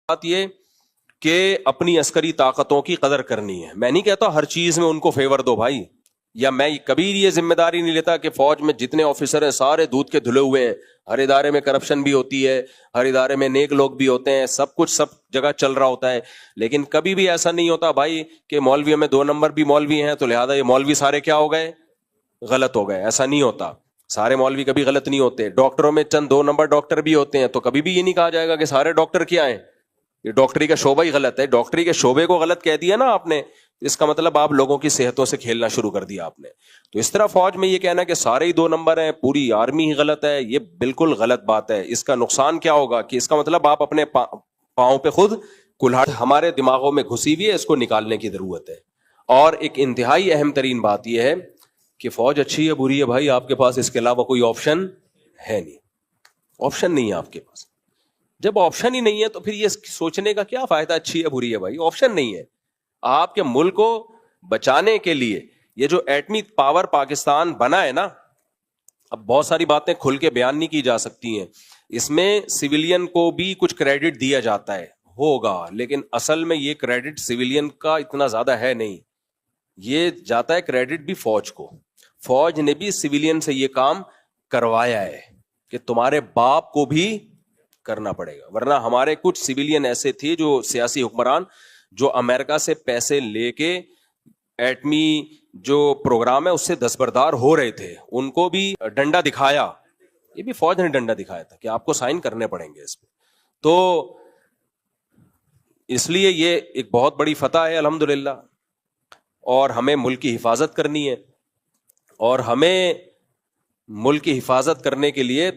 بات یہ کہ اپنی عسکری طاقتوں کی قدر کرنی ہے. میں نہیں کہتا ہر چیز میں ان کو فیور دو بھائی, یا میں کبھی یہ ذمہ داری نہیں لیتا کہ فوج میں جتنے آفیسر ہیں سارے دودھ کے دھلے ہوئے ہیں. ہر ادارے میں کرپشن بھی ہوتی ہے, ہر ادارے میں نیک لوگ بھی ہوتے ہیں, سب کچھ سب جگہ چل رہا ہوتا ہے, لیکن کبھی بھی ایسا نہیں ہوتا بھائی کہ مولویوں میں 2 نمبر بھی مولوی ہیں تو لہذا یہ مولوی سارے کیا ہو گئے, غلط ہو گئے. ایسا نہیں ہوتا, سارے مولوی کبھی غلط نہیں ہوتے. ڈاکٹروں میں چند 2 نمبر ڈاکٹر بھی ہوتے ہیں تو کبھی بھی یہ نہیں کہا جائے گا کہ سارے ڈاکٹر کیا ہیں, یہ ڈاکٹری کا شعبہ ہی غلط ہے. ڈاکٹری کے شعبے کو غلط کہہ دیا نا آپ نے, اس کا مطلب آپ لوگوں کی صحتوں سے کھیلنا شروع کر دیا آپ نے. تو اس طرح فوج میں یہ کہنا کہ سارے ہی 2 نمبر ہیں, پوری آرمی ہی غلط ہے, یہ بالکل غلط بات ہے. اس کا نقصان کیا ہوگا کہ اس کا مطلب آپ اپنے پاؤں پہ خود کلہاڑ ہمارے دماغوں میں گھسی ہوئی ہے, اس کو نکالنے کی ضرورت ہے. اور ایک انتہائی اہم ترین بات یہ ہے کہ فوج اچھی ہے بری ہے بھائی, آپ کے پاس اس کے علاوہ کوئی آپشن ہے نہیں. آپشن نہیں ہے آپ کے پاس. جب آپشن ہی نہیں ہے تو پھر یہ سوچنے کا کیا فائدہ اچھی ہے بری ہے بھائی. آپشن نہیں ہے. آپ کے ملک کو بچانے کے لیے یہ جو ایٹمی پاور پاکستان بنا ہے نا, اب بہت ساری باتیں کھل کے بیان نہیں کی جا سکتی ہیں, اس میں سویلین کو بھی کچھ کریڈٹ دیا جاتا ہے, ہوگا, لیکن اصل میں یہ کریڈٹ سویلین کا اتنا زیادہ ہے نہیں. یہ جاتا ہے کریڈٹ بھی فوج کو. فوج نے بھی سویلین سے یہ کام کروایا ہے کہ تمہارے باپ کو بھی کرنا پڑے گا, ورنہ ہمارے کچھ سویلین ایسے تھے جو سیاسی حکمران جو امریکہ سے پیسے لے کے ایٹمی جو پروگرام ہے اس سے دستبردار ہو رہے تھے, ان کو بھی ڈنڈا دکھایا. یہ بھی فوج نے ڈنڈا دکھایا تھا کہ آپ کو سائن کرنے پڑیں گے اس پہ. تو اس لیے یہ ایک بہت بڑی فتح ہے الحمدللہ, اور ہمیں ملک کی حفاظت کرنی ہے. اور ہمیں ملک کی حفاظت کرنے کے لیے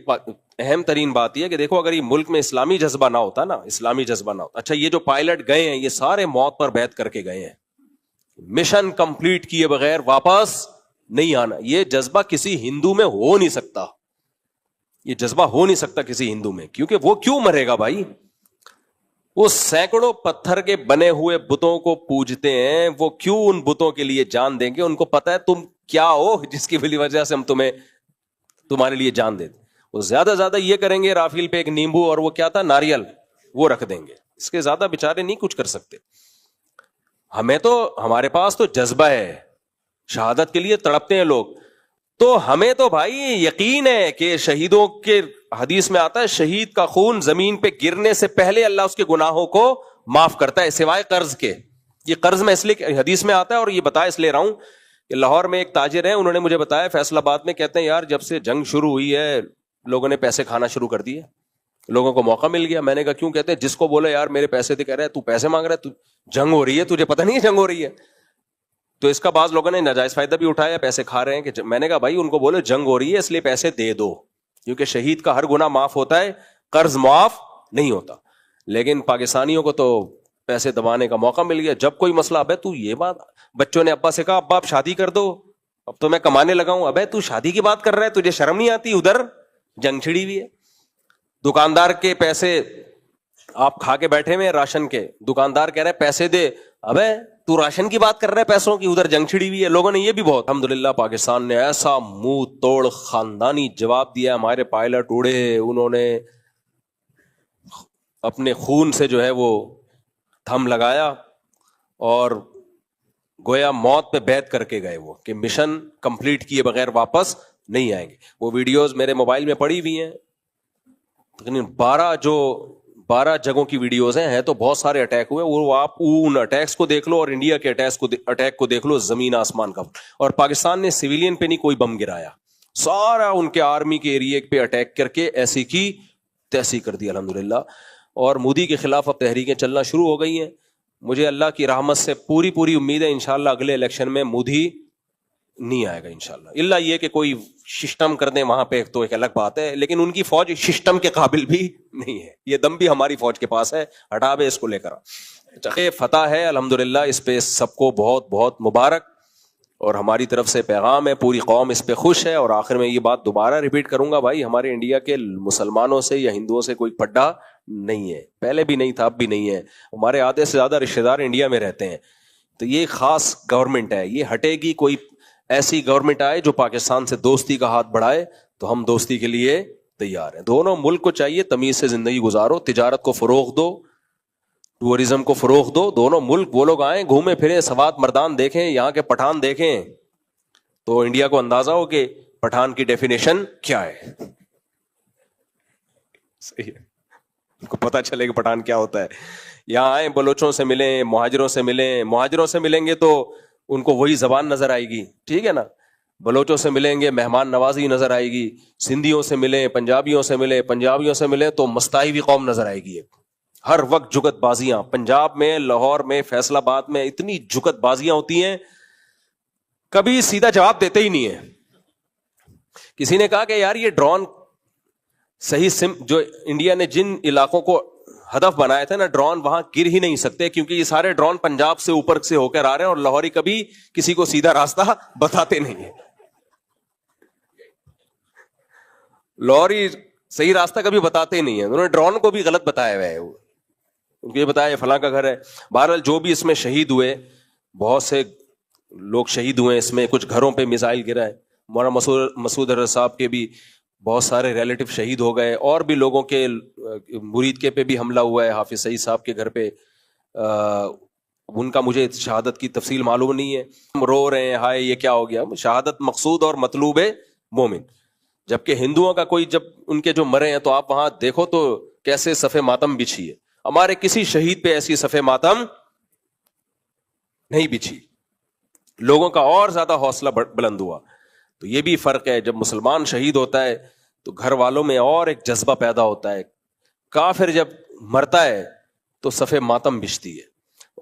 اہم ترین بات یہ ہے کہ دیکھو اگر یہ ملک میں اسلامی جذبہ نہ ہوتا نا, اسلامی جذبہ نہ ہوتا. اچھا یہ جو پائلٹ گئے ہیں یہ سارے موت پر بیعت کر کے گئے ہیں, مشن کمپلیٹ کیے بغیر واپس نہیں آنا. یہ جذبہ کسی ہندو میں ہو نہیں سکتا, یہ جذبہ ہو نہیں سکتا کسی ہندو میں, کیونکہ وہ کیوں مرے گا بھائی. وہ سینکڑوں پتھر کے بنے ہوئے بتوں کو پوجتے ہیں, وہ کیوں ان بتوں کے لیے جان دیں گے؟ ان کو پتا ہے تم کیا ہو جس کی وجہ سے ہم تمہارے لیے جان دیتے. وہ زیادہ زیادہ یہ کریں گے رافیل پہ ایک نیمبو اور وہ کیا تھا ناریل وہ رکھ دیں گے, اس کے زیادہ بیچارے نہیں کچھ کر سکتے. ہمیں تو ہمارے پاس تو جذبہ ہے, شہادت کے لیے تڑپتے ہیں لوگ, تو ہمیں تو بھائی یقین ہے کہ شہیدوں کے حدیث میں آتا ہے شہید کا خون زمین پہ گرنے سے پہلے اللہ اس کے گناہوں کو معاف کرتا ہے سوائے قرض کے. یہ قرض میں اس لیے حدیث میں آتا ہے, اور یہ بتا اس لیے رہا ہوں کہ لاہور میں ایک تاجر ہیں, انہوں نے مجھے بتایا فیصل آباد میں, کہتے ہیں یار جب سے جنگ شروع ہوئی ہے لوگوں نے پیسے کھانا شروع کر دیے, لوگوں کو موقع مل گیا. میں نے کہا کیوں؟ کہتے ہیں جس کو بولے یار میرے پیسے دے, کہہ رہے تو پیسے مانگ رہا ہے, تو جنگ ہو رہی ہے تجھے پتہ نہیں ہے جنگ ہو رہی ہے. تو اس کا بعض لوگوں نے ناجائز فائدہ بھی اٹھایا, پیسے کھا رہے ہیں کہ میں نے کہا بھائی ان کو بولو جنگ ہو رہی ہے اس لیے پیسے دے دو, کیونکہ شہید کا ہر گناہ معاف ہوتا ہے, قرض معاف نہیں ہوتا. لیکن پاکستانیوں کو تو پیسے دبانے کا موقع مل گیا. جب کوئی مسئلہ, ابے تو یہ بات, بچوں نے ابا سے کہا ابا آپ شادی کر دو, اب تو میں کمانے لگا ہوں, ابے تو شادی کی بات کر رہا ہے, تجھے شرم نہیں آتی؟ ادھر جنگ چھڑی ہوئی ہے. دکاندار کے پیسے آپ کھا کے بیٹھے ہوئے راشن کے, دکاندار کہہ رہے پیسے دے, ابے تو راشن کی بات کر رہے پیسوں کی, ادھر جنگ چھڑی ہوئی ہے. لوگوں نے یہ بھی بہت الحمدللہ پاکستان نے ایسا منہ توڑ خاندانی جواب دیا. ہمارے پائلٹ اڑے, انہوں نے اپنے خون سے جو ہے وہ تھم لگایا اور گویا موت پہ بیعت کر کے گئے, وہ کہ مشن کمپلیٹ کیے بغیر واپس نہیں آئیں گے. وہ ویڈیوز میرے موبائل میں پڑی ہوئی ہیں, تقریباً 12 جگہوں کی ویڈیوز ہیں تو بہت سارے اٹیک ہوئے. وہ آپ ان اٹیکس کو دیکھ لو اور انڈیا کے اٹیک کو دیکھ لو, زمین آسمان کا. اور پاکستان نے سویلین پہ نہیں کوئی بم گرایا, سارا ان کے آرمی کے ایریے پہ اٹیک کر کے ایسی کی تیسی کر دی الحمدللہ. اور مودی کے خلاف اب تحریکیں چلنا شروع ہو گئی ہیں. مجھے اللہ کی رحمت سے پوری امید ہے انشاءاللہ اگلے الیکشن میں مودی نہیں آئے گا انشاءاللہ, الا یہ کہ کوئی سسٹم کر دیں وہاں پہ تو ایک الگ بات ہے, لیکن ان کی فوج سسٹم کے قابل بھی نہیں ہے. یہ دم بھی ہماری فوج کے پاس ہے, ہٹا بے اس کو لے کر. فتح ہے الحمدللہ, اس پہ سب کو بہت بہت مبارک, اور ہماری طرف سے پیغام ہے, پوری قوم اس پہ خوش ہے. اور آخر میں یہ بات دوبارہ ریپیٹ کروں گا بھائی, ہمارے انڈیا کے مسلمانوں سے یا ہندوؤں سے کوئی پڈا نہیں ہے, پہلے بھی نہیں تھا اب بھی نہیں ہے. ہمارے آدھے سے زیادہ رشتہ دار انڈیا میں رہتے ہیں, تو یہ خاص گورنمنٹ ہے, یہ ہٹے گی. کوئی ایسی گورنمنٹ آئے جو پاکستان سے دوستی کا ہاتھ بڑھائے تو ہم دوستی کے لیے تیار ہیں. دونوں ملک کو چاہیے تمیز سے زندگی گزارو, تجارت کو فروغ دو, ٹورزم کو فروغ دو, دونوں ملک وہ لوگ آئیں, گھومیں پھریں, سوات مردان دیکھیں, یہاں کے پٹھان دیکھیں, تو انڈیا کو اندازہ ہو کہ پٹھان کی ڈیفینیشن کیا ہے. صحیح ہے, ان کو پتا چلے کہ پٹھان کیا ہوتا ہے. یہاں آئیں, بلوچوں سے ملیں, مہاجروں سے ملیں. مہاجروں سے ملیں گے تو ان کو وہی زبان نظر آئے گی, ٹھیک ہے نا. بلوچوں سے ملیں گے, مہمان نوازی نظر آئے گی. سندھیوں سے ملیں, پنجابیوں سے ملیں, پنجابیوں سے ملیں تو مستائی ہوئی قوم نظر آئے گی. ہر وقت جگت بازیاں, پنجاب میں, لاہور میں, فیصل آباد میں اتنی جگت بازیاں ہوتی ہیں, کبھی سیدھا جواب دیتے ہی نہیں ہے. کسی نے کہا کہ یار یہ ڈرون صحیح جو انڈیا نے جن علاقوں کو ہدف بنائے تھے نا ڈرون, وہاں گر ہی نہیں سکتے, کیونکہ یہ سارے ڈرون پنجاب سے اوپر سے ہو کر آ رہے ہیں, اور لاہوری کبھی کسی کو سیدھا راستہ بتاتے نہیں ہیں. لاہوری صحیح راستہ کبھی بتاتے ہی نہیں ہیں, انہوں نے ڈرون کو بھی غلط بتایا ہوا ہے. ان کو یہ بتایا فلاں کا گھر ہے. بہرحال جو بھی اس میں شہید ہوئے, بہت سے لوگ شہید ہوئے اس میں, کچھ گھروں پہ میزائل گرا ہے. مولانا مسعود اظہر صاحب کے بھی بہت سارے ریلیٹو شہید ہو گئے, اور بھی لوگوں کے مرید کے پہ بھی حملہ ہوا ہے, حافظ سعید صاحب کے گھر پہ. ان کا مجھے شہادت کی تفصیل معلوم نہیں ہے. ہم رو رہے ہیں ہائے یہ کیا ہو گیا. شہادت مقصود اور مطلوب ہے مومن. جبکہ ہندوؤں کا کوئی جب ان کے جو مرے ہیں تو آپ وہاں دیکھو تو کیسے صف ماتم بچھی ہے. ہمارے کسی شہید پہ ایسی صف ماتم نہیں بچھی. لوگوں کا اور زیادہ حوصلہ بلند ہوا. تو یہ بھی فرق ہے, جب مسلمان شہید ہوتا ہے تو گھر والوں میں اور ایک جذبہ پیدا ہوتا ہے. کافر جب مرتا ہے تو صف ماتم بچھتی ہے.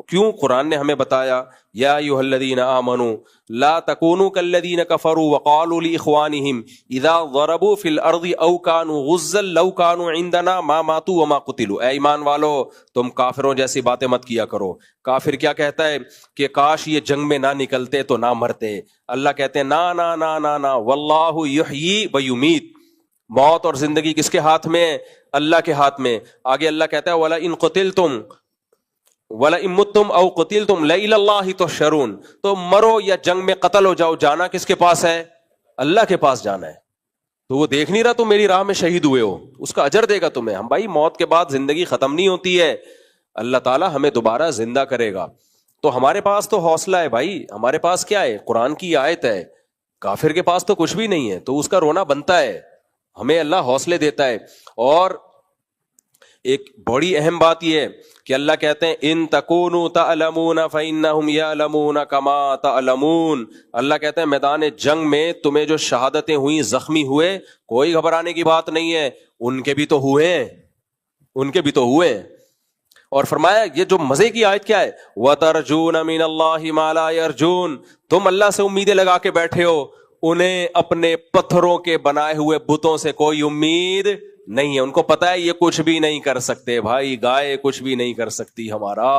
کیوں؟ قرآن نے ہمیں بتایا یا ایھا الذین آمنوا لا تکونوا کالذین کفروا وقالوا لاخوانہم اذا ضربوا فی الارض او کانوا غزا لو کانوا عندنا ما ماتوا وما قتلوا. اے ایمان والو تم کافروں جیسی باتیں مت کیا کرو. کافر کیا کہتا ہے کہ کاش یہ جنگ میں نہ نکلتے تو نہ مرتے. اللہ کہتے ہیں نا نا نا نا نا واللہ یحیی و یمیت. موت اور زندگی کس کے ہاتھ میں؟ اللہ کے ہاتھ میں. آگے اللہ کہتا ہے وَلَئِن قُتِلْتُمْ وَلَئِن مُتُّمْ أَوْ قُتِلْتُمْ لَإِلَى اللَّهِ تُحْشَرُونَ. تو مرو یا جنگ میں قتل ہو جاؤ, جانا کس کے پاس ہے؟ اللہ کے پاس جانا ہے. تو وہ دیکھ نہیں رہا تم میری راہ میں شہید ہوئے ہو, اس کا اجر دے گا تمہیں. ہم بھائی موت کے بعد زندگی ختم نہیں ہوتی ہے, اللہ تعالیٰ ہمیں دوبارہ زندہ کرے گا. تو ہمارے پاس تو حوصلہ ہے بھائی, ہمارے پاس کیا ہے؟ قرآن کی آیت ہے. کافر کے پاس تو کچھ بھی نہیں ہے, تو اس کا رونا بنتا ہے. ہمیں اللہ حوصلے دیتا ہے. اور ایک بڑی اہم بات یہ ہے کہ اللہ کہتے ہیں ان تکونوا تعلمون فانہم یعلمون کما تعلمون. اللہ کہتے ہیں میدان جنگ میں تمہیں جو شہادتیں ہوئیں, زخمی ہوئے, کوئی گھبرانے کی بات نہیں ہے, ان کے بھی تو ہوئے ہیں, ان کے بھی تو ہوئے ہیں. اور فرمایا یہ جو مزے کی آیت کیا ہے, وَتَرْجُونَ مِنَ اللَّهِ مَا لَا يَرْجُونَ. تم اللہ سے امیدیں لگا کے بیٹھے ہو, انہیں اپنے پتھروں کے بنائے ہوئے بتوں سے کوئی امید نہیں ہے. ان کو پتا ہے یہ کچھ بھی نہیں کر سکتے. بھائی گائے کچھ بھی نہیں کر سکتی ہمارا.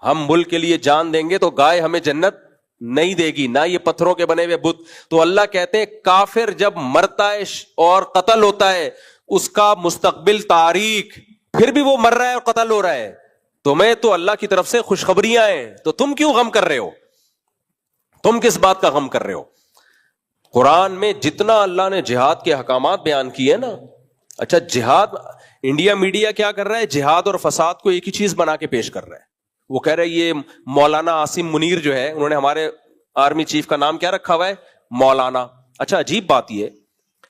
ہم ملک کے لیے جان دیں گے تو گائے ہمیں جنت نہیں دے گی, نہ یہ پتھروں کے بنے ہوئے بت. تو اللہ کہتے ہیں کافر جب مرتا ہے اور قتل ہوتا ہے, اس کا مستقبل تاریک, پھر بھی وہ مر رہا ہے اور قتل ہو رہا ہے. تمہیں تو اللہ کی طرف سے خوشخبریاں ہیں, تو تم کیوں غم کر رہے ہو؟ تم کس بات کا غم کر رہے ہو؟ قرآن میں جتنا اللہ نے جہاد کے احکامات بیان کیے نا. اچھا جہاد, انڈیا میڈیا کیا کر رہا ہے؟ جہاد اور فساد کو ایک ہی چیز بنا کے پیش کر رہا ہے. وہ کہہ رہے یہ مولانا عاصم منیر جو ہے, انہوں نے ہمارے آرمی چیف کا نام کیا رکھا ہوا ہے؟ مولانا. اچھا عجیب بات یہ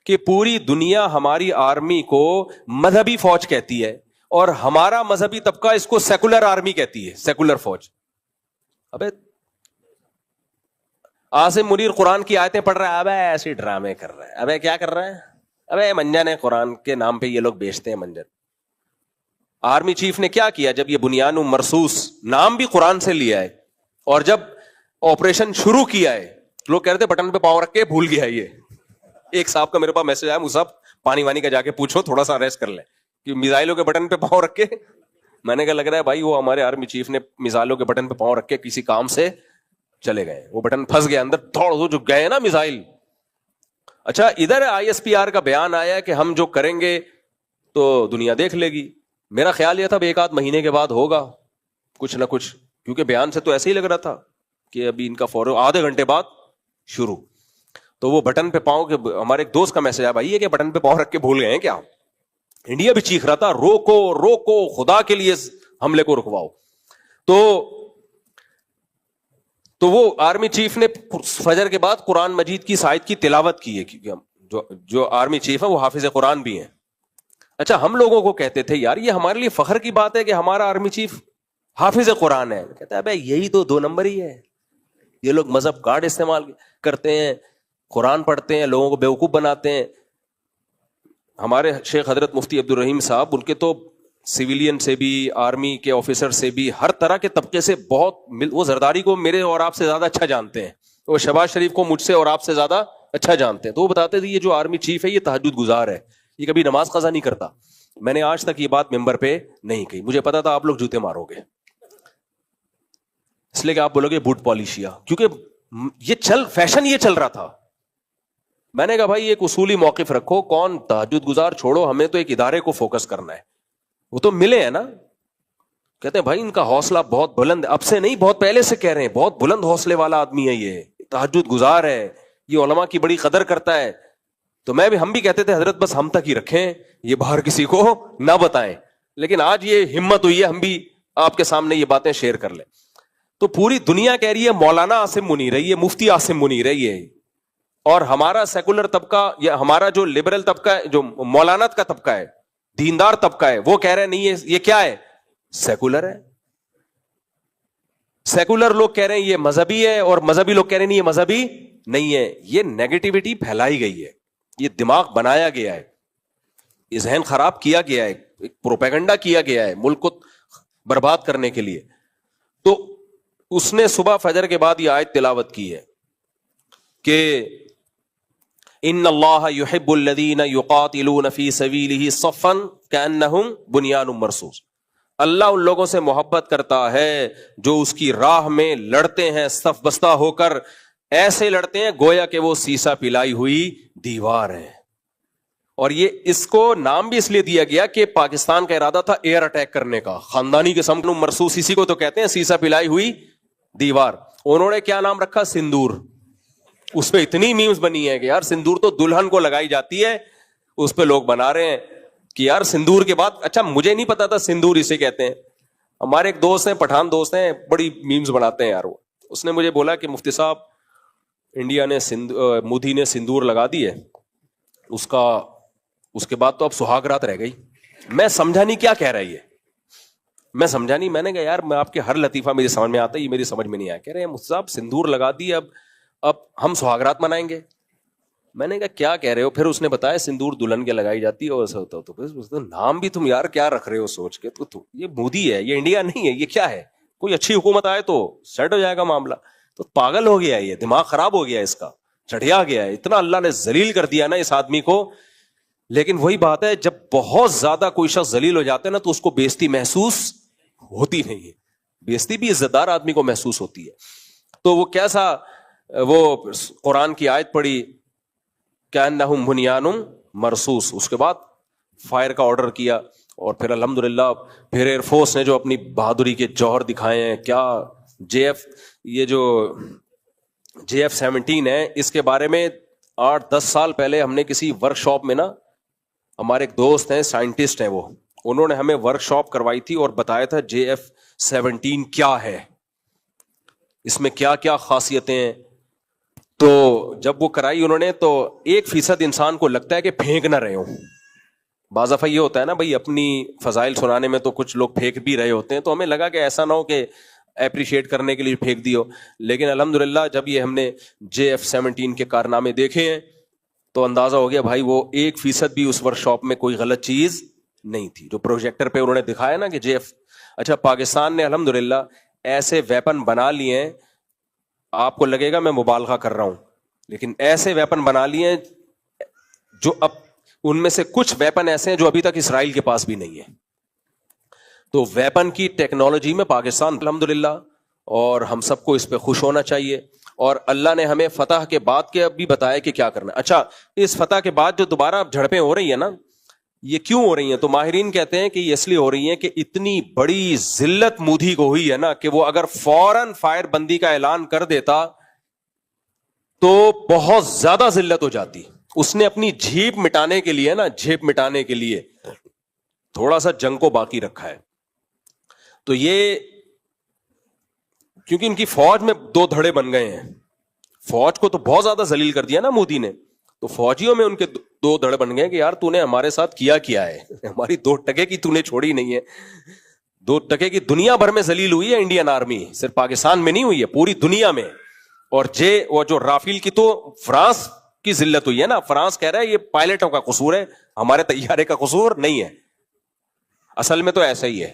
کہ پوری دنیا ہماری آرمی کو مذہبی فوج کہتی ہے, اور ہمارا مذہبی طبقہ اس کو سیکولر آرمی کہتی ہے, سیکولر فوج. ابے عاصم منیر قرآن کی آیتیں پڑھ رہا ہے, ابے ایسے ڈرامے کر رہا ہے. ابے کیا کر رہا ہے؟ ابے منجن ہے, قرآن کے نام پہ یہ لوگ بیچتے ہیں منجن. آرمی چیف نے کیا کیا جب یہ بنیان مرصوص نام بھی قرآن سے لیا ہے, اور جب آپریشن شروع کیا ہے لوگ کہہ رہے تھے بٹن پہ پاؤں رکھ کے بھول گیا یہ. ایک صاحب کا میرے پاس میسج آیا, مصعب پانی وانی کا جا کے پوچھو, تھوڑا سا ریسٹ کر لیں کہ میزائلوں کے بٹن پہ پاؤں رکھ کے. میں نے کہا لگ رہا ہے بھائی وہ ہمارے آرمی چیف نے میزائلوں کے بٹن پہ پاؤں رکھ کے کسی کام سے چلے گئے, وہ بٹن پھنس گیا اندر, دوڑ جو گئے نا میزائل. اچھا ادھر ISPR کا بیان آیا کہ ہم جو کریں گے تو دنیا دیکھ لے گی. میرا خیال یہ تھا ایک آدھ مہینے کے بعد ہوگا کچھ نہ کچھ, کیونکہ بیان سے تو ایسے ہی لگ رہا تھا کہ ابھی ان کا فوراً آدھے گھنٹے بعد شروع. تو وہ بٹن پہ پاؤں کے, ہمارے ایک دوست کا میسج آیا بھائی یہ کہ بٹن پہ پاؤں رکھ کے بھول گئے ہیں کیا. انڈیا بھی چیخ رہا تھا روکو روکو, خدا کے لیے حملے کو رکواؤ. تو وہ آرمی چیف نے فجر کے بعد قرآن مجید کی آیت کی تلاوت کی ہے, کیونکہ جو آرمی چیف ہے وہ حافظ قرآن بھی ہیں. اچھا, ہم لوگوں کو کہتے تھے یار یہ ہمارے لیے فخر کی بات ہے کہ ہمارا آرمی چیف حافظ قرآن ہے. کہتا ہے بھائی یہی تو 2 نمبر ہی ہے. یہ لوگ مذہب کارڈ استعمال کرتے ہیں, قرآن پڑھتے ہیں, لوگوں کو بیوقوف بناتے ہیں. ہمارے شیخ حضرت مفتی عبدالرحیم صاحب, ان کے تو سویلین سے بھی, آرمی کے آفیسر سے بھی, ہر طرح کے طبقے سے بہت, وہ زرداری کو میرے اور آپ سے زیادہ اچھا جانتے ہیں, وہ شہباز شریف کو مجھ سے اور آپ سے زیادہ اچھا جانتے ہیں. تو وہ بتاتے تھے یہ جو آرمی چیف ہے یہ تہجد گزار ہے, یہ کبھی نماز قضا نہیں کرتا. میں نے آج تک یہ بات ممبر پہ نہیں کہی, مجھے پتا تھا آپ لوگ جوتے مارو گے, اس لیے کہ آپ بولو گے بوٹ پالشیا, کیونکہ یہ فیشن یہ چل رہا تھا. میں نے کہا بھائی ایک اصولی موقف رکھو, کون تہجد گزار چھوڑو, ہمیں تو ایک ادارے کو فوکس کرنا ہے. وہ تو ملے ہیں نا, کہتے ہیں بھائی ان کا حوصلہ بہت بلند ہے, اب سے نہیں بہت پہلے سے کہہ رہے ہیں, بہت بلند حوصلے والا آدمی ہے, یہ تہجد گزار ہے, یہ علماء کی بڑی قدر کرتا ہے. تو ہم بھی کہتے تھے حضرت بس ہم تک ہی رکھیں, یہ باہر کسی کو نہ بتائیں. لیکن آج یہ ہمت ہوئی ہے ہم بھی آپ کے سامنے یہ باتیں شیئر کر لیں. تو پوری دنیا کہہ رہی ہے مولانا عاصم منیر ہے, یہ مفتی عاصم منیر ہے یہ, اور ہمارا سیکولر طبقہ یا ہمارا جو لبرل طبقہ ہے, جو مولانت کا طبقہ ہے, دیندار طبقہ ہے, وہ کہہ رہے نہیں ہے یہ کیا ہے, سیکولر ہے. سیکولر لوگ کہہ رہے ہیں یہ مذہبی ہے, اور مذہبی لوگ کہہ رہے ہیں یہ مذہبی نہیں ہے. یہ نیگیٹیوٹی پھیلائی گئی ہے, یہ دماغ بنایا گیا ہے, یہ ذہن خراب کیا گیا ہے, پروپیگنڈا کیا گیا ہے ملک کو برباد کرنے کے لیے. تو اس نے صبح فجر کے بعد یہ آیت تلاوت کی ہے کہ ان اللہ یحب الذین یقاتلون فی سبیلہ صفا کأنہم بنیان مرصوص. اللہ ان لوگوں سے محبت کرتا ہے جو اس کی راہ میں لڑتے ہیں صف بستہ ہو کر, ایسے لڑتے ہیں گویا کہ وہ سیسا پلائی ہوئی دیوار ہے. اور یہ اس کو نام بھی اس لیے دیا گیا کہ پاکستان کا ارادہ تھا ایئر اٹیک کرنے کا, خاندانی قسم کا مرصوص اسی کو تو کہتے ہیں, سیسا پلائی ہوئی دیوار. انہوں نے کیا نام رکھا, سندور. اس پہ اتنی میمز بنی ہے کہ یار سندور تو دلہن کو لگائی جاتی ہے, اس پہ لوگ بنا رہے ہیں کہ یار سندور کے بعد, اچھا مجھے نہیں پتا تھا سندور اسے کہتے ہیں. ہمارے ایک دوست ہیں, پٹھان دوست ہیں, بڑی میمز بناتے ہیں یار وہ. اس نے مجھے بولا کہ مفتی صاحب انڈیا نے مودی نے سندور لگا دی ہے, اس کے بعد تو اب سہاگ رات رہ گئی. میں سمجھا نہیں کیا کہہ رہا ہے یہ, میں سمجھا نہیں. میں نے کہا یار میں آپ کے ہر لطیفہ میری سمجھ میں آتا ہے, یہ میری سمجھ میں نہیں آیا. کہہ رہے ہیں مفتی صاحب سندور لگا دی, اب ہم سہاگ رات منائیں گے. میں نے کہا کیا کہہ رہے ہو. پھر اس نے بتایا سندور دلہن کے لگائی جاتی ہے اور ایسا ہوتا. تو نام بھی تم یار کیا رکھ رہے ہو سوچ کے, تو یہ مودی ہے, یہ انڈیا نہیں ہے, یہ کیا ہے, کوئی اچھی حکومت آئے تو سیٹ ہو جائے گا معاملہ. تو پاگل ہو گیا ہے یہ, دماغ خراب ہو گیا ہے اس کا, چڑھیا گیا ہے. اتنا اللہ نے ذلیل کر دیا نا اس آدمی کو. لیکن وہی بات ہے, جب بہت زیادہ کوئی شخص ذلیل ہو جاتا ہے نا تو اس کو بے عزتی محسوس ہوتی نہیں ہے. بے عزتی بھی عزت دار آدمی کو محسوس ہوتی ہے. تو وہ کیسا, وہ قرآن کی آیت پڑھی کأنہم بنیان مرصوص, اس کے بعد فائر کا آرڈر کیا. اور پھر الحمدللہ پھر ایئر فورس نے جو اپنی بہادری کے جوہر دکھائے ہیں, کیا یہ جو JF-17 ہے, اس کے بارے میں 8-10 سال پہلے ہم نے کسی ورک شاپ میں نا, ہمارے ایک دوست ہیں سائنٹسٹ ہیں, وہ انہوں نے ہمیں ورک شاپ کروائی تھی اور بتایا تھا JF-17 کیا ہے, اس میں کیا کیا خاصیتیں ہیں. تو جب وہ کرائی انہوں نے, تو 1% انسان کو لگتا ہے کہ پھینک نہ رہے ہوں. بعض دفعہ یہ ہوتا ہے نا بھائی, اپنی فضائل سنانے میں تو کچھ لوگ پھینک بھی رہے ہوتے ہیں, تو ہمیں لگا کہ ایسا نہ ہو کہ اپریشیٹ کرنے کے لیے پھینک دی ہو. لیکن الحمدللہ جب یہ ہم نے JF-17 کے کارنامے دیکھے ہیں تو اندازہ ہو گیا بھائی وہ 1% بھی اس ورک شاپ میں کوئی غلط چیز نہیں تھی. جو پروجیکٹر پہ انہوں نے دکھایا نا کہ اچھا پاکستان نے الحمدللہ ایسے ویپن بنا لیے ہیں, آپ کو لگے گا میں مبالغہ کر رہا ہوں, لیکن ایسے ویپن بنا لیے ہیں جو اب ان میں سے کچھ ویپن ایسے ہیں جو ابھی تک اسرائیل کے پاس بھی نہیں ہے. تو ویپن کی ٹیکنالوجی میں پاکستان الحمدللہ, اور ہم سب کو اس پہ خوش ہونا چاہیے. اور اللہ نے ہمیں فتح کے بعد کے اب بھی بتایا کہ کیا کرنا ہے. اچھا اس فتح کے بعد جو دوبارہ جھڑپیں ہو رہی ہیں نا, یہ کیوں ہو رہی ہیں؟ تو ماہرین کہتے ہیں کہ یہ اس لیے ہو رہی ہیں کہ اتنی بڑی ذلت مودی کو ہوئی ہے نا کہ وہ اگر فوراً فائر بندی کا اعلان کر دیتا تو بہت زیادہ ذلت ہو جاتی. اس نے اپنی جھیپ مٹانے کے لیے نا, جھیپ مٹانے کے لیے تھوڑا سا جنگ کو باقی رکھا ہے. تو یہ کیونکہ ان کی فوج میں 2 دھڑے بن گئے ہیں. فوج کو تو بہت زیادہ ذلیل کر دیا نا مودی نے, تو فوجیوں میں ان کے 2 دھڑے بن گئے کہ یار تو نے ہمارے ساتھ کیا ہے, ہماری 2 ٹکے کی تو نے چھوڑی نہیں ہے. 2 ٹکے کی دنیا بھر میں ذلیل ہوئی ہے انڈین آرمی, صرف پاکستان میں نہیں ہوئی ہے, پوری دنیا میں. اور وہ جو رافیل کی تو فرانس کی ذلت ہوئی ہے نا. فرانس کہہ رہا ہے یہ پائلٹوں کا قصور ہے, ہمارے طیارے کا قصور نہیں ہے. اصل میں تو ایسا ہی ہے.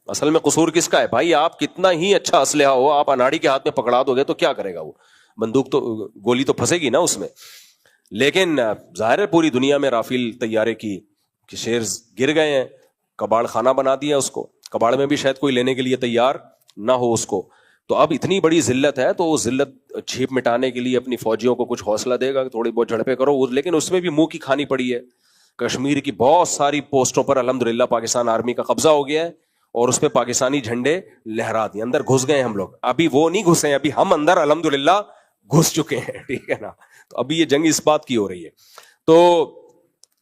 اصل میں قصور کس کا ہے بھائی؟ آپ کتنا ہی اچھا اسلحہ ہو, آپ اناڑی کے ہاتھ میں پکڑا دو گے تو کیا کرے گا وہ؟ بندوق تو, گولی تو پھنسے گی نا اس میں. لیکن ظاہر ہے پوری دنیا میں رافیل طیارے کی شیرز گر گئے ہیں, کباڑ خانہ بنا دیا اس کو. کباڑ میں بھی شاید کوئی لینے کے لیے تیار نہ ہو اس کو. تو اب اتنی بڑی ذلت ہے تو وہ ذلت جھیپ مٹانے کے لیے اپنی فوجیوں کو کچھ حوصلہ دے گا, تھوڑی بہت جھڑپیں کرو, لیکن اس میں بھی منہ کی کھانی پڑی ہے. کشمیر کی بہت ساری پوسٹوں پر الحمدللہ پاکستان آرمی کا قبضہ ہو گیا ہے, اور اس پہ پاکستانی جھنڈے لہرا دیے. اندر گھس گئے ہم لوگ, ابھی وہ نہیں گھسے ہیں, ابھی ہم اندر الحمدللہ گھس چکے ہیں, ٹھیک ہے نا. تو ابھی یہ جنگ اس بات کی ہو رہی ہے, تو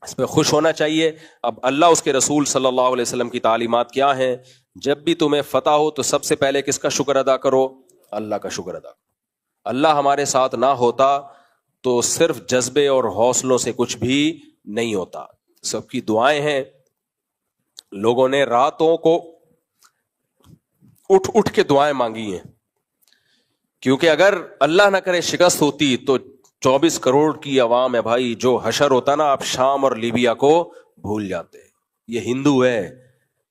اس پہ خوش ہونا چاہیے. اب اللہ اس کے رسول صلی اللہ علیہ وسلم کی تعلیمات کیا ہیں؟ جب بھی تمہیں فتح ہو تو سب سے پہلے کس کا شکر ادا کرو؟ اللہ کا شکر ادا کرو. اللہ ہمارے ساتھ نہ ہوتا تو صرف جذبے اور حوصلوں سے کچھ بھی نہیں ہوتا. سب کی دعائیں ہیں. لوگوں نے راتوں کو اٹھ کے دعائیں مانگی ہیں, کیونکہ اگر اللہ نہ کرے شکست ہوتی تو 24 کروڑ کی عوام ہے بھائی, جو حشر ہوتا نا, آپ شام اور لیبیا کو بھول جاتے. یہ ہندو ہے,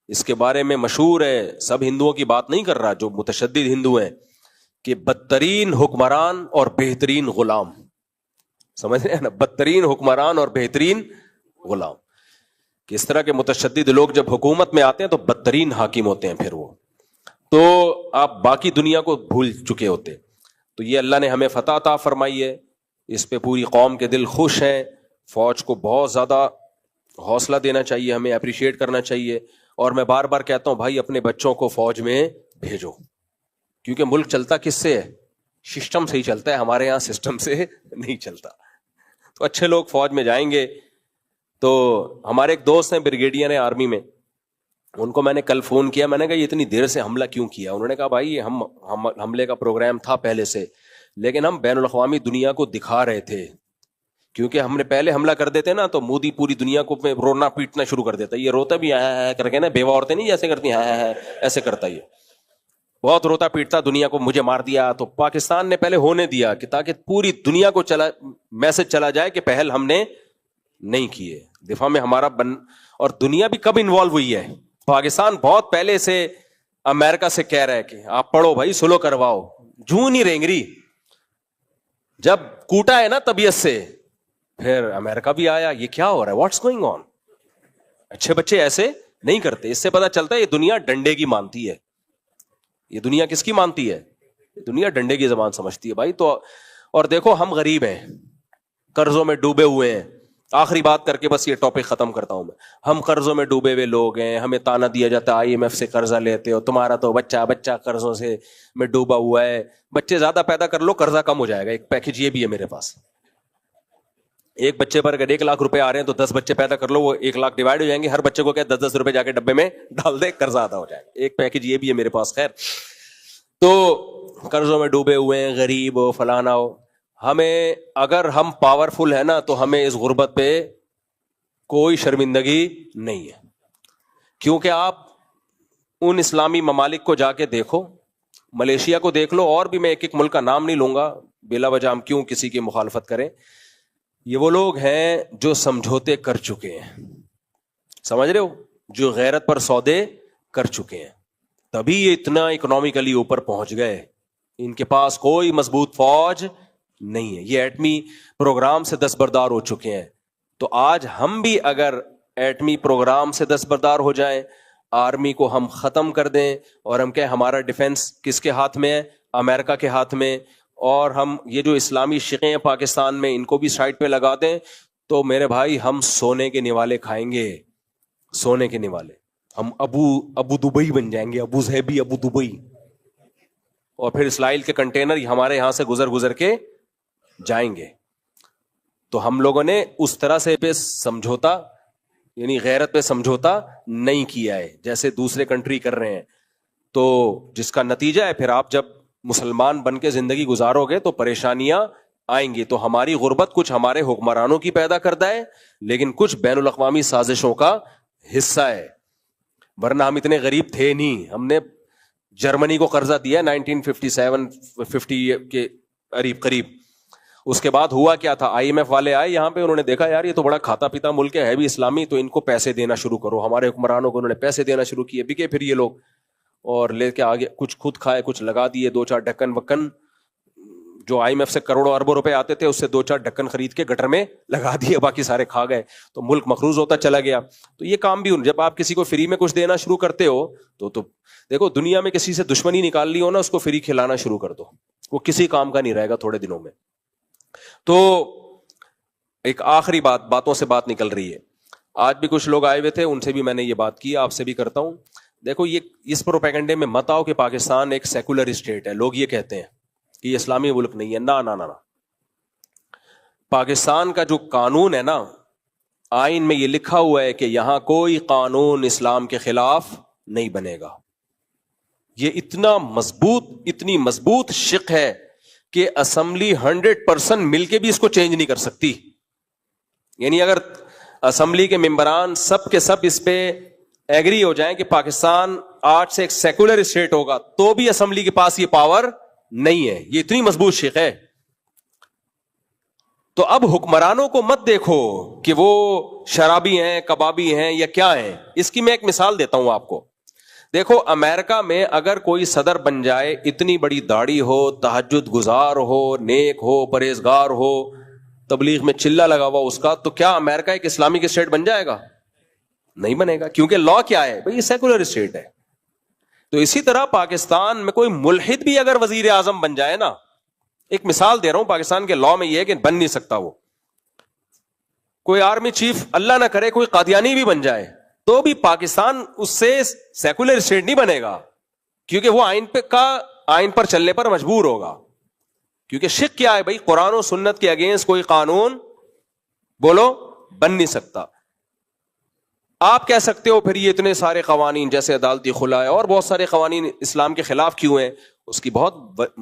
اس کے بارے میں مشہور ہے, سب ہندوؤں کی بات نہیں کر رہا, جو متشدد ہندو ہیں, کہ بدترین حکمران اور بہترین غلام. سمجھ رہے ہیں نا, بدترین حکمران اور بہترین غلام. کہ اس طرح کے متشدد لوگ جب حکومت میں آتے ہیں تو بدترین حاکم ہوتے ہیں پھر وہ, تو آپ باقی دنیا کو بھول چکے ہوتے. تو یہ اللہ نے ہمیں فتح عطا فرمائی ہے, اس پہ پوری قوم کے دل خوش ہیں. فوج کو بہت زیادہ حوصلہ دینا چاہیے, ہمیں اپریشیٹ کرنا چاہیے. اور میں بار بار کہتا ہوں بھائی, اپنے بچوں کو فوج میں بھیجو, کیونکہ ملک چلتا کس سے ہے؟ سسٹم سے ہی چلتا ہے. ہمارے یہاں سسٹم سے نہیں چلتا. تو اچھے لوگ فوج میں جائیں گے. تو ہمارے ایک دوست ہیں بریگیڈیئر ہیں آرمی میں, ان کو میں نے کل فون کیا, میں نے کہا یہ اتنی دیر سے حملہ کیوں کیا؟ انہوں نے کہا بھائی ہم حملے کا پروگرام تھا پہلے سے, لیکن ہم بین الاقوامی دنیا کو دکھا رہے تھے, کیونکہ ہم نے پہلے حملہ کر دیتے نا تو مودی پوری دنیا کو رونا پیٹنا شروع کر دیتا. یہ روتا بھی ہے کر کے نا, بیوہ عورتیں نہیں جیسے کرتی ہیں ایسے کرتا, یہ بہت روتا پیٹتا دنیا کو, مجھے مار دیا. تو پاکستان نے پہلے ہونے دیا کہ تاکہ پوری دنیا کو میسج چلا جائے کہ پہل ہم نے نہیں کیے, دفاع میں ہمارا اور دنیا بھی کب انوالو ہوئی ہے؟ پاکستان بہت پہلے سے امریکہ سے کہہ رہا ہے کہ آپ پڑھو بھائی, سلو کرواؤ. جوں نہیں رینگری, جب کوٹا ہے نا طبیعت سے, پھر امریکہ بھی آیا. یہ کیا ہو رہا ہے؟ What's going on? اچھے بچے ایسے نہیں کرتے. اس سے پتا چلتا ہے یہ دنیا ڈنڈے کی مانتی ہے. یہ دنیا کس کی مانتی ہے؟ دنیا ڈنڈے کی زبان سمجھتی ہے بھائی. تو اور دیکھو ہم غریب ہیں, قرضوں میں ڈوبے ہوئے ہیں. آخری بات کر کے بس یہ ٹاپک ختم کرتا ہوں میں. ہم قرضوں میں ڈوبے ہوئے لوگ ہیں, ہمیں تانا دیا جاتا ہے IMF سے قرضہ لیتے ہو, تمہارا تو بچہ قرضوں سے میں ڈوبا ہوا ہے. بچے زیادہ پیدا کر لو, قرضہ کم ہو جائے گا. ایک پیکج یہ بھی ہے میرے پاس, ایک بچے پر اگر 1 لاکھ روپے آ رہے ہیں تو 10 بچے پیدا کر لو, وہ 1 لاکھ ڈیوائڈ ہو جائیں گے. ہر بچے کو کیا 10-10 روپے جا کے ڈبے میں ڈال دے, قرضہ ادا ہو جائے گا. ایک پیکج یہ بھی ہے میرے پاس. خیر, تو قرضوں میں ڈوبے ہوئے ہیں, غریب ہو, فلانا ہو. ہمیں اگر ہم پاورفل ہے نا تو ہمیں اس غربت پہ کوئی شرمندگی نہیں ہے, کیونکہ آپ ان اسلامی ممالک کو جا کے دیکھو, ملیشیا کو دیکھ لو, اور بھی میں ایک ملک کا نام نہیں لوں گا بلا وجہ, ہم کیوں کسی کی مخالفت کریں. یہ وہ لوگ ہیں جو سمجھوتے کر چکے ہیں, سمجھ رہے ہو, جو غیرت پر سودے کر چکے ہیں, تبھی یہ اتنا اکنامکلی اوپر پہنچ گئے. ان کے پاس کوئی مضبوط فوج نہیں ہے, یہ ایٹمی پروگرام سے دستبردار ہو چکے ہیں. تو آج ہم بھی اگر ایٹمی پروگرام سے دستبردار ہو جائیں, آرمی کو ہم ختم کر دیں, اور ہم کہیں ہمارا ڈیفنس کس کے ہاتھ میں ہے؟ امریکہ کے ہاتھ میں, اور ہم یہ جو اسلامی شقیں ہیں پاکستان میں ان کو بھی سائڈ پہ لگا دیں, تو میرے بھائی ہم سونے کے نوالے کھائیں گے, سونے کے نوالے. ہم ابو دبئی بن جائیں گے, ابو ظہبی, ابو دبئی. اور پھر اسرائیل کے کنٹینر ہمارے یہاں سے گزر کے جائیں گے. تو ہم لوگوں نے اس طرح سے پہ سمجھوتا, یعنی غیرت پہ سمجھوتا نہیں کیا ہے جیسے دوسرے کنٹری کر رہے ہیں. تو جس کا نتیجہ ہے پھر آپ جب مسلمان بن کے زندگی گزارو گے تو پریشانیاں آئیں گی. تو ہماری غربت کچھ ہمارے حکمرانوں کی پیدا کرتا ہے, لیکن کچھ بین الاقوامی سازشوں کا حصہ ہے, ورنہ ہم اتنے غریب تھے نہیں. ہم نے جرمنی کو قرضہ دیا 1957-50 کے قریب. اس کے بعد ہوا کیا تھا, IMF والے آئے یہاں پہ, انہوں نے دیکھا یار یہ تو بڑا کھاتا پیتا ملک ہے بھی اسلامی, تو ان کو پیسے دینا شروع کرو. ہمارے حکمرانوں کو انہوں نے پیسے دینا شروع کیے, بکے پھر یہ لوگ, اور لے کے آگے کچھ خود کھائے کچھ لگا دیے. 2-4 ڈھکن وکن جو IMF سے کروڑوں اربوں روپے آتے تھے اس سے 2-4 ڈھکن خرید کے گٹر میں لگا دیے, باقی سارے کھا گئے. تو ملک مقروض ہوتا چلا گیا. تو یہ کام بھی جب آپ کسی کو فری میں کچھ دینا شروع کرتے ہو تو دیکھو دنیا میں کسی سے دشمنی نکالنی ہو نا, اس کو فری کھلانا شروع کر دو, وہ کسی کام کا نہیں رہے گا تھوڑے دنوں میں. تو ایک آخری باتوں سے بات نکل رہی ہے. آج بھی کچھ لوگ آئے ہوئے تھے, ان سے بھی میں نے یہ بات کی, آپ سے بھی کرتا ہوں. دیکھو یہ اس پروپیگنڈے میں مت آؤ کہ پاکستان ایک سیکولر اسٹیٹ ہے. لوگ یہ کہتے ہیں کہ یہ اسلامی ملک نہیں ہے. نہ نہ نہ, پاکستان کا جو قانون ہے نا, آئین میں یہ لکھا ہوا ہے کہ یہاں کوئی قانون اسلام کے خلاف نہیں بنے گا. یہ اتنی مضبوط شق ہے کہ اسمبلی 100% مل کے بھی اس کو چینج نہیں کر سکتی. یعنی اگر اسمبلی کے ممبران سب کے سب اس پہ ایگری ہو جائیں کہ پاکستان آج سے ایک سیکولر اسٹیٹ ہوگا, تو بھی اسمبلی کے پاس یہ پاور نہیں ہے. یہ اتنی مضبوط شق ہے. تو اب حکمرانوں کو مت دیکھو کہ وہ شرابی ہیں, کبابی ہیں یا کیا ہیں. اس کی میں ایک مثال دیتا ہوں آپ کو. دیکھو امریکہ میں اگر کوئی صدر بن جائے, اتنی بڑی داڑھی ہو, تہجد گزار ہو, نیک ہو, پرہیزگار ہو, تبلیغ میں چلا لگا ہوا اس کا, تو کیا امریکہ ایک اسلامک اسٹیٹ بن جائے گا؟ نہیں بنے گا, کیونکہ لا کیا ہے بھئی, یہ سیکولر اسٹیٹ ہے. تو اسی طرح پاکستان میں کوئی ملحد بھی اگر وزیر اعظم بن جائے نا, ایک مثال دے رہا ہوں, پاکستان کے لا میں یہ ہے کہ بن نہیں سکتا وہ. کوئی آرمی چیف اللہ نہ کرے کوئی قادیانی بھی بن جائے, تو بھی پاکستان اس سے سیکولر اسٹیٹ نہیں بنے گا, کیونکہ وہ آئین پر چلنے پر مجبور ہوگا. کیونکہ شک کیا ہے بھائی, قرآن و سنت کے اگینسٹ کوئی قانون بولو بن نہیں سکتا. آپ کہہ سکتے ہو پھر یہ اتنے سارے قوانین جیسے عدالتی خلا ہے اور بہت سارے قوانین اسلام کے خلاف کیوں ہیں؟ اس کی بہت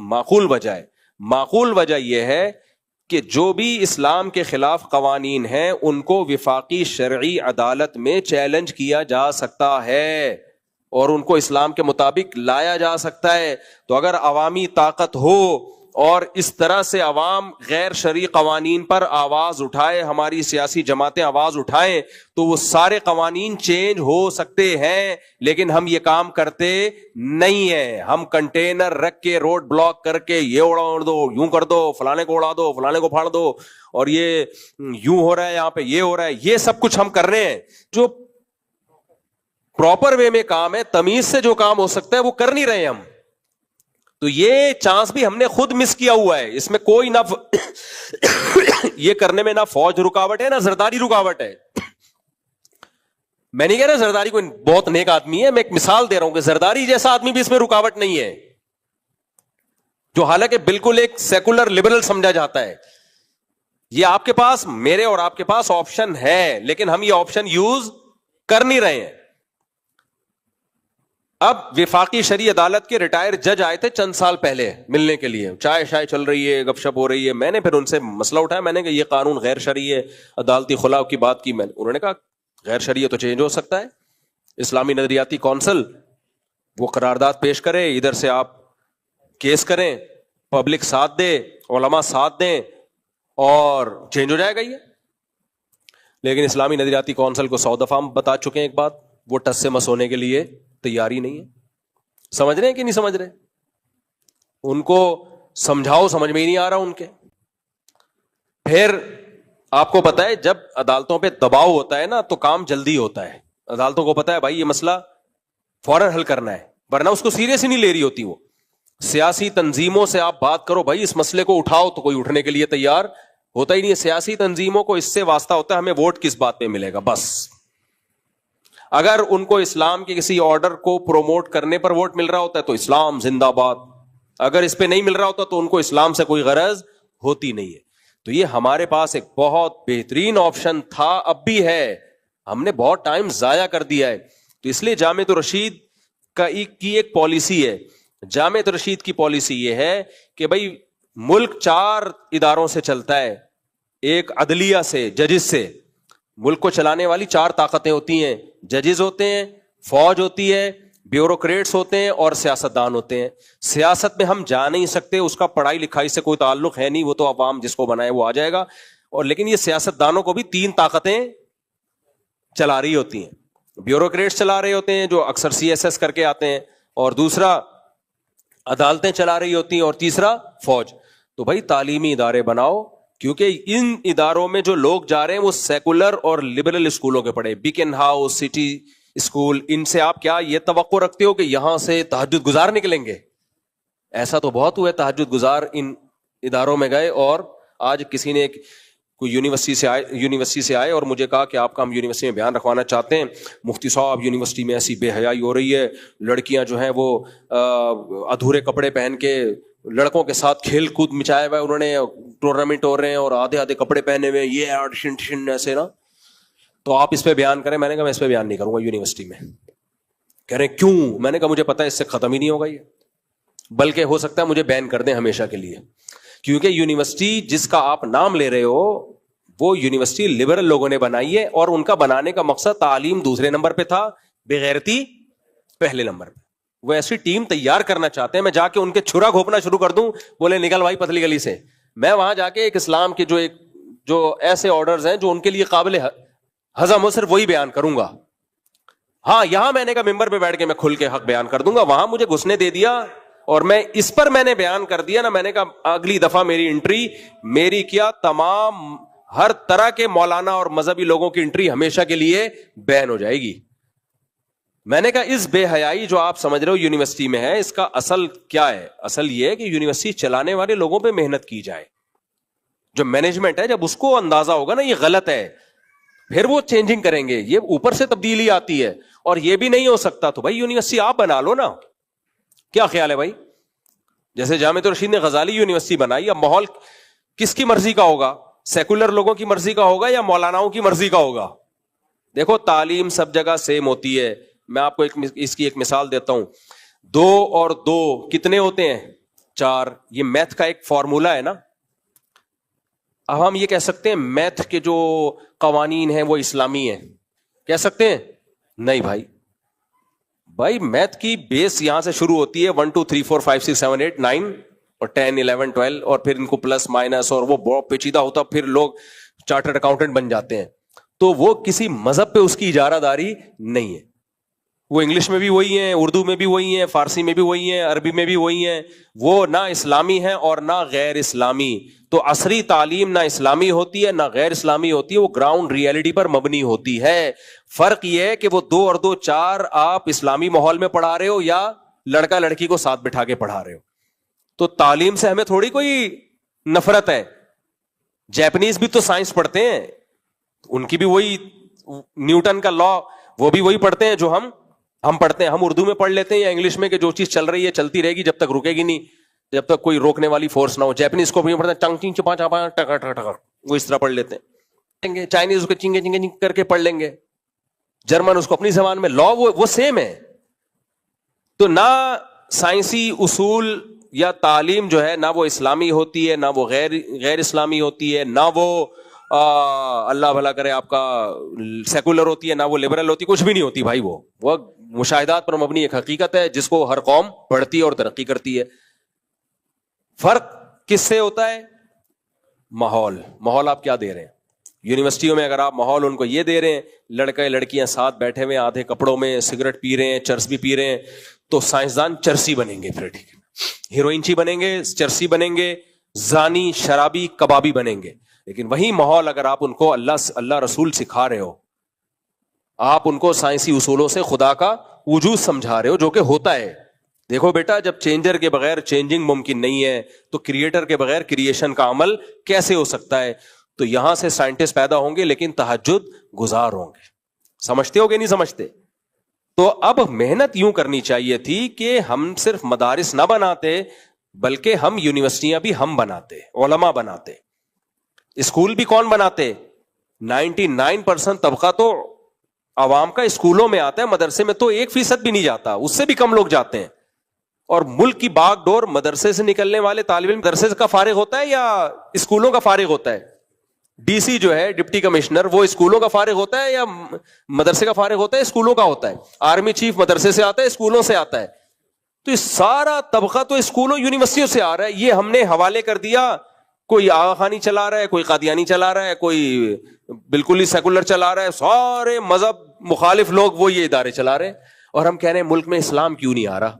معقول وجہ ہے. معقول وجہ یہ ہے کہ جو بھی اسلام کے خلاف قوانین ہیں ان کو وفاقی شرعی عدالت میں چیلنج کیا جا سکتا ہے اور ان کو اسلام کے مطابق لایا جا سکتا ہے. تو اگر عوامی طاقت ہو اور اس طرح سے عوام غیر شرعی قوانین پر آواز اٹھائے, ہماری سیاسی جماعتیں آواز اٹھائیں, تو وہ سارے قوانین چینج ہو سکتے ہیں. لیکن ہم یہ کام کرتے نہیں ہیں. ہم کنٹینر رکھ کے روڈ بلاک کر کے یہ اڑا دو, یوں کر دو, فلانے کو اڑا دو, فلانے کو پھاڑ دو, اور یہ یوں ہو رہا ہے, یہاں پہ یہ ہو رہا ہے, یہ سب کچھ ہم کر رہے ہیں. جو پراپر وے میں کام ہے, تمیز سے جو کام ہو سکتا ہے وہ کر نہیں رہے ہم. تو یہ چانس بھی ہم نے خود مس کیا ہوا ہے. اس میں کوئی نہ یہ کرنے میں نہ فوج رکاوٹ ہے نہ زرداری رکاوٹ ہے. میں نہیں کہہ رہا زرداری کوئی بہت نیک آدمی ہے, میں ایک مثال دے رہا ہوں کہ زرداری جیسا آدمی بھی اس میں رکاوٹ نہیں ہے, جو حالانکہ بالکل ایک سیکولر لبرل سمجھا جاتا ہے. یہ آپ کے پاس, میرے اور آپ کے پاس آپشن ہے, لیکن ہم یہ آپشن یوز کر نہیں رہے ہیں. اب وفاقی شرعی عدالت کے ریٹائر جج آئے تھے چند سال پہلے ملنے کے لیے, چائے شائے چل رہی ہے, گپ شپ ہو رہی ہے. میں نے پھر ان سے مسئلہ اٹھایا, میں نے کہا یہ قانون غیر شرعی ہے, عدالتی خلا کی بات کی میں نے. انہوں نے کہا غیر شرعی ہے تو چینج ہو سکتا ہے. اسلامی نظریاتی کونسل وہ قرارداد پیش کرے, ادھر سے آپ کیس کریں, پبلک ساتھ دے, علماء ساتھ دیں, اور چینج ہو جائے گا یہ. لیکن اسلامی نظریاتی کونسل کو 100 دفعہ ہم بتا چکے ہیں ایک بات, وہ ٹس سے مس ہونے کے لیے تیاری نہیں ہے. سمجھ رہے ہیں کہ نہیں سمجھ رہے؟ ان کو سمجھاؤ, سمجھ میں ہی نہیں آ رہا ان کے. پھر آپ کو پتا ہے جب عدالتوں پہ دباؤ ہوتا ہے نا تو کام جلدی ہوتا ہے. عدالتوں کو پتا ہے بھائی یہ مسئلہ فوراً حل کرنا ہے, ورنہ اس کو سیریس ہی نہیں لے رہی ہوتی. وہ سیاسی تنظیموں سے آپ بات کرو بھائی اس مسئلے کو اٹھاؤ, تو کوئی اٹھنے کے لیے تیار ہوتا ہی نہیں ہے. سیاسی تنظیموں کو اس سے واسطہ ہوتا ہے ہمیں ووٹ کس بات پہ ملے گا بس. اگر ان کو اسلام کے کسی آرڈر کو پروموٹ کرنے پر ووٹ مل رہا ہوتا ہے تو اسلام زندہ باد, اگر اس پہ نہیں مل رہا ہوتا تو ان کو اسلام سے کوئی غرض ہوتی نہیں ہے. تو یہ ہمارے پاس ایک بہت بہترین آپشن تھا, اب بھی ہے, ہم نے بہت ٹائم ضائع کر دیا ہے. تو اس لیے جامعۃ الرشید کی ایک پالیسی ہے, جامعۃ رشید کی پالیسی یہ ہے کہ بھائی ملک 4 اداروں سے چلتا ہے, ایک عدلیہ سے, ججز سے. ملک کو چلانے والی 4 طاقتیں ہوتی ہیں, ججز ہوتے ہیں, فوج ہوتی ہے, بیوروکریٹس ہوتے ہیں اور سیاستدان ہوتے ہیں. سیاست میں ہم جا نہیں سکتے, اس کا پڑھائی لکھائی سے کوئی تعلق ہے نہیں, وہ تو عوام جس کو بنائے وہ آ جائے گا. اور لیکن یہ سیاستدانوں کو بھی 3 طاقتیں چلا رہی ہوتی ہیں. بیوروکریٹس چلا رہے ہوتے ہیں جو اکثر CSS کر کے آتے ہیں, اور دوسرا عدالتیں چلا رہی ہوتی ہیں, اور تیسرا فوج. تو بھائی تعلیمی ادارے بناؤ, کیونکہ ان اداروں میں جو لوگ جا رہے ہیں وہ سیکولر اور لبرل اسکولوں کے پڑھے, بیکن ہاؤس, سٹی اسکول. ان سے آپ کیا یہ توقع رکھتے ہو کہ یہاں سے تہجد گزار نکلیں گے؟ ایسا تو بہت ہوا ہے, تہجد گزار ان اداروں میں گئے. اور آج کسی نے کوئی یونیورسٹی سے آئے اور مجھے کہا کہ آپ کا ہم یونیورسٹی میں بیان رکھوانا چاہتے ہیں. مفتی صاحب یونیورسٹی میں ایسی بے حیائی ہو رہی ہے, لڑکیاں جو ہیں وہ ادھورے کپڑے پہن کے لڑکوں کے ساتھ کھیل کود مچایا ہوا ہے, انہوں نے ٹورنامنٹ ہو رہے ہیں اور آدھے آدھے کپڑے پہنے ہوئے, یہ ایسے نا, تو آپ اس پہ بیان کریں. میں نے کہا میں اس پہ بیان نہیں کروں گا یونیورسٹی میں. کہہ رہے کیوں؟ میں نے کہا مجھے پتا ہے اس سے ختم ہی نہیں ہوگا یہ, بلکہ ہو سکتا ہے مجھے بین کر دیں ہمیشہ کے لیے. کیونکہ یونیورسٹی جس کا آپ نام لے رہے ہو وہ یونیورسٹی لبرل لوگوں نے بنائی ہے, اور ان کا بنانے کا مقصد تعلیم دوسرے نمبر پہ تھا, بغیرتی پہلے نمبر پہ. وہ ایسی ٹیم تیار کرنا چاہتے ہیں, میں جا کے ان کے چھرا گھونپنا شروع کر دوں, بولے نکل بھائی پتلی گلی سے. میں وہاں جا کے ایک اسلام کے جو ایسے آرڈرز ہیں جو ان کے لیے قابل ہضم ہو, صرف وہی بیان کروں گا. ہاں یہاں میں نے کہا ممبر پہ بیٹھ کے میں کھل کے حق بیان کر دوں گا, وہاں مجھے گھسنے دے دیا اور میں اس پر میں نے بیان کر دیا نا. میں نے کہا اگلی دفعہ میری انٹری, میری کیا تمام ہر طرح کے مولانا اور مذہبی لوگوں کی انٹری ہمیشہ کے لیے بین ہو جائے گی. میں نے کہا اس بے حیائی جو آپ سمجھ رہے ہو یونیورسٹی میں ہے, اس کا اصل کیا ہے؟ اصل یہ ہے کہ یونیورسٹی چلانے والے لوگوں پہ محنت کی جائے. جو مینجمنٹ ہے جب اس کو اندازہ ہوگا نا یہ غلط ہے, پھر وہ چینجنگ کریں گے. یہ اوپر سے تبدیلی آتی ہے, اور یہ بھی نہیں ہو سکتا تو بھائی یونیورسٹی آپ بنا لو نا. کیا خیال ہے بھائی؟ جیسے جامعۃ رشید نے غزالی یونیورسٹی بنائی, اب ماحول کس کی مرضی کا ہوگا؟ سیکولر لوگوں کی مرضی کا ہوگا یا مولاناؤں کی مرضی کا ہوگا؟ دیکھو تعلیم سب جگہ سیم ہوتی ہے. میں آپ کو اس کی ایک مثال دیتا ہوں. 2 اور 2 کتنے ہوتے ہیں؟ 4. یہ میتھ کا ایک فارمولا ہے نا. اب ہم یہ کہہ سکتے ہیں میتھ کے جو قوانین ہیں وہ اسلامی ہیں, کہہ سکتے ہیں؟ نہیں بھائی میتھ کی بیس یہاں سے شروع ہوتی ہے 1 2 3 4 5 6 7 8 9 اور 10 11 12, اور پھر ان کو پلس مائنس, اور وہ بہت پیچیدہ ہوتا, پھر لوگ چارٹرڈ اکاؤنٹنٹ بن جاتے ہیں. تو وہ کسی مذہب پہ اس کی اجارہ داری نہیں ہے. وہ انگلش میں بھی وہی ہیں, اردو میں بھی وہی ہیں, فارسی میں بھی وہی ہیں, عربی میں بھی وہی ہیں. وہ نہ اسلامی ہیں اور نہ غیر اسلامی. تو عصری تعلیم نہ اسلامی ہوتی ہے نہ غیر اسلامی ہوتی ہے, وہ گراؤنڈ ریئلٹی پر مبنی ہوتی ہے. فرق یہ ہے کہ وہ 2 اور 2 4 آپ اسلامی ماحول میں پڑھا رہے ہو یا لڑکا لڑکی کو ساتھ بٹھا کے پڑھا رہے ہو. تو تعلیم سے ہمیں تھوڑی کوئی نفرت ہے. جیپنیز بھی تو سائنس پڑھتے ہیں, ان کی بھی وہی نیوٹن کا لا, وہ بھی وہی پڑھتے ہیں جو ہم پڑھتے ہیں. ہم اردو میں پڑھ لیتے ہیں یا انگلش میں کہ جو چیز چل رہی ہے چلتی رہے گی جب تک رکے گی نہیں, جب تک کوئی روکنے والی فورس نہ ہو. جیپنیز کو بھی پڑھتے ہیں ٹنگ چنگ چپا چپا ٹکر ٹکر ٹکر, وہ اس طرح پڑھ لیتے ہیں. چائنیز اس کو چنگے چنگے چنگ کر کے پڑھ لیں گے. جرمن اس کو اپنی زبان میں, لا وہ سیم ہے. تو نہ سائنسی اصول یا تعلیم جو ہے نہ وہ اسلامی ہوتی ہے نہ وہ غیر اسلامی ہوتی ہے, نہ وہ اللہ بھلا کرے آپ کا سیکولر ہوتی ہے, نہ وہ لبرل ہوتی ہے, کچھ بھی نہیں ہوتی بھائی. وہ مشاہدات پر مبنی ایک حقیقت ہے جس کو ہر قوم پڑھتی ہے اور ترقی کرتی ہے. فرق کس سے ہوتا ہے؟ ماحول آپ کیا دے رہے ہیں. یونیورسٹیوں میں اگر آپ ماحول ان کو یہ دے رہے ہیں, لڑکے لڑکیاں ساتھ بیٹھے ہوئے آدھے کپڑوں میں, سگریٹ پی رہے ہیں, چرس بھی پی رہے ہیں, تو سائنسدان چرسی بنیں گے, پھر ٹھیک ہے, ہیروئنچی بنیں گے, چرسی بنیں گے, زانی شرابی کبابی بنیں گے. لیکن وہی ماحول اگر آپ ان کو اللہ رسول سکھا رہے ہو, آپ ان کو سائنسی اصولوں سے خدا کا وجود سمجھا رہے ہو جو کہ ہوتا ہے. دیکھو بیٹا, جب چینجر کے بغیر چینجنگ ممکن نہیں ہے تو کریٹر کے بغیر کریشن کا عمل کیسے ہو سکتا ہے. تو یہاں سے سائنٹسٹ پیدا ہوں گے لیکن تہجد گزار ہوں گے. سمجھتے ہو کہ نہیں سمجھتے؟ تو اب محنت یوں کرنی چاہیے تھی کہ ہم صرف مدارس نہ بناتے بلکہ ہم یونیورسٹیاں بھی ہم بناتے, علماء بناتے. اسکول بھی کون بناتے؟ 99% طبقہ تو عوام کا اسکولوں میں آتا ہے, مدرسے میں تو 1% بھی نہیں جاتا, اس سے بھی کم لوگ جاتے ہیں. اور ملک کی باغ ڈور مدرسے سے نکلنے والے طالب علم مدرسے کا فارغ ہوتا ہے یا اسکولوں کا فارغ ہوتا ہے؟ ڈی سی جو ہے ڈپٹی کمشنر, وہ اسکولوں کا فارغ ہوتا ہے یا مدرسے کا فارغ ہوتا ہے؟ اسکولوں کا ہوتا ہے. آرمی چیف مدرسے سے آتا ہے, اسکولوں سے آتا ہے. تو یہ سارا طبقہ تو اسکولوں یونیورسٹیوں سے آ رہا ہے. یہ ہم نے حوالے کر دیا, کوئی آغا خانی چلا رہا ہے, کوئی قادیانی چلا رہا ہے, کوئی بالکل ہی سیکولر چلا رہا ہے, سارے مذہب مخالف لوگ وہ یہ ادارے چلا رہے ہیں. اور ہم کہہ رہے ہیں ملک میں اسلام کیوں نہیں آ رہا؟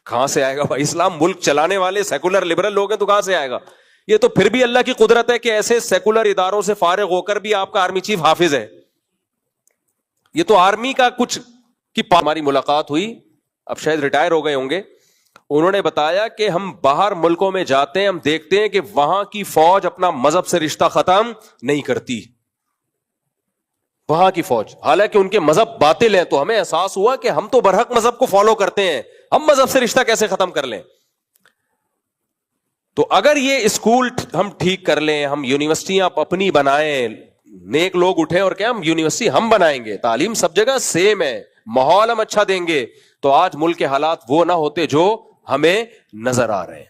کہاں سے آئے گا بھائی اسلام؟ ملک چلانے والے سیکولر لبرل لوگ ہیں تو کہاں سے آئے گا؟ یہ تو پھر بھی اللہ کی قدرت ہے کہ ایسے سیکولر اداروں سے فارغ ہو کر بھی آپ کا آرمی چیف حافظ ہے. یہ تو آرمی کا کچھ کی ہماری ملاقات ہوئی, اب شاید ریٹائر ہو گئے ہوں گے, انہوں نے بتایا کہ ہم باہر ملکوں میں جاتے ہیں, ہم دیکھتے ہیں کہ وہاں کی فوج اپنا مذہب سے رشتہ ختم نہیں کرتی. وہاں کی فوج حالانکہ ان کے مذہب باطل ہیں, تو ہمیں احساس ہوا کہ ہم تو برحق مذہب کو فالو کرتے ہیں, ہم مذہب سے رشتہ کیسے ختم کر لیں؟ تو اگر یہ اسکول ہم ٹھیک کر لیں, ہم یونیورسٹیاں اپنی بنائیں, نیک لوگ اٹھیں اور کہ ہم یونیورسٹی ہم بنائیں گے, تعلیم سب جگہ سیم ہے, ماحول ہم اچھا دیں گے, تو آج ملک کے حالات وہ نہ ہوتے جو ہمیں نظر آ رہے ہیں.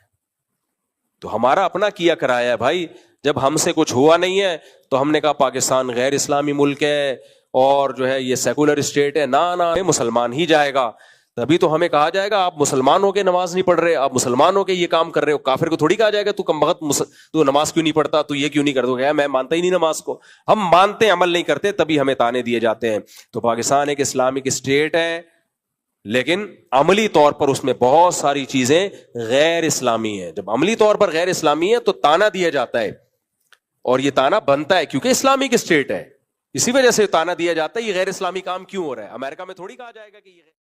تو ہمارا اپنا کیا کرایا ہے بھائی. جب ہم سے کچھ ہوا نہیں ہے تو ہم نے کہا پاکستان غیر اسلامی ملک ہے اور جو ہے یہ سیکولر اسٹیٹ ہے, نہ مسلمان ہی جائے گا. تبھی تو ہمیں کہا جائے گا آپ مسلمان ہو کے نماز نہیں پڑھ رہے, آپ مسلمان ہو کے یہ کام کر رہے ہو. کافر کو تھوڑی کہا جائے گا تو کم بخت تو نماز کیوں نہیں پڑھتا, تو یہ کیوں نہیں کرتا, میں مانتا ہی نہیں نماز کو. ہم مانتے ہیں, عمل نہیں کرتے, تبھی ہمیں تانے دیے جاتے ہیں. تو پاکستان ایک اسلامک اسٹیٹ ہے, لیکن عملی طور پر اس میں بہت ساری چیزیں غیر اسلامی ہیں. جب عملی طور پر غیر اسلامی ہے تو تانا دیا جاتا ہے, اور یہ تانا بنتا ہے کیونکہ اسلامک اسٹیٹ ہے, اسی وجہ سے تانا دیا جاتا ہے یہ غیر اسلامی کام کیوں ہو رہا ہے. امریکہ میں تھوڑی کہا جائے گا کہ یہ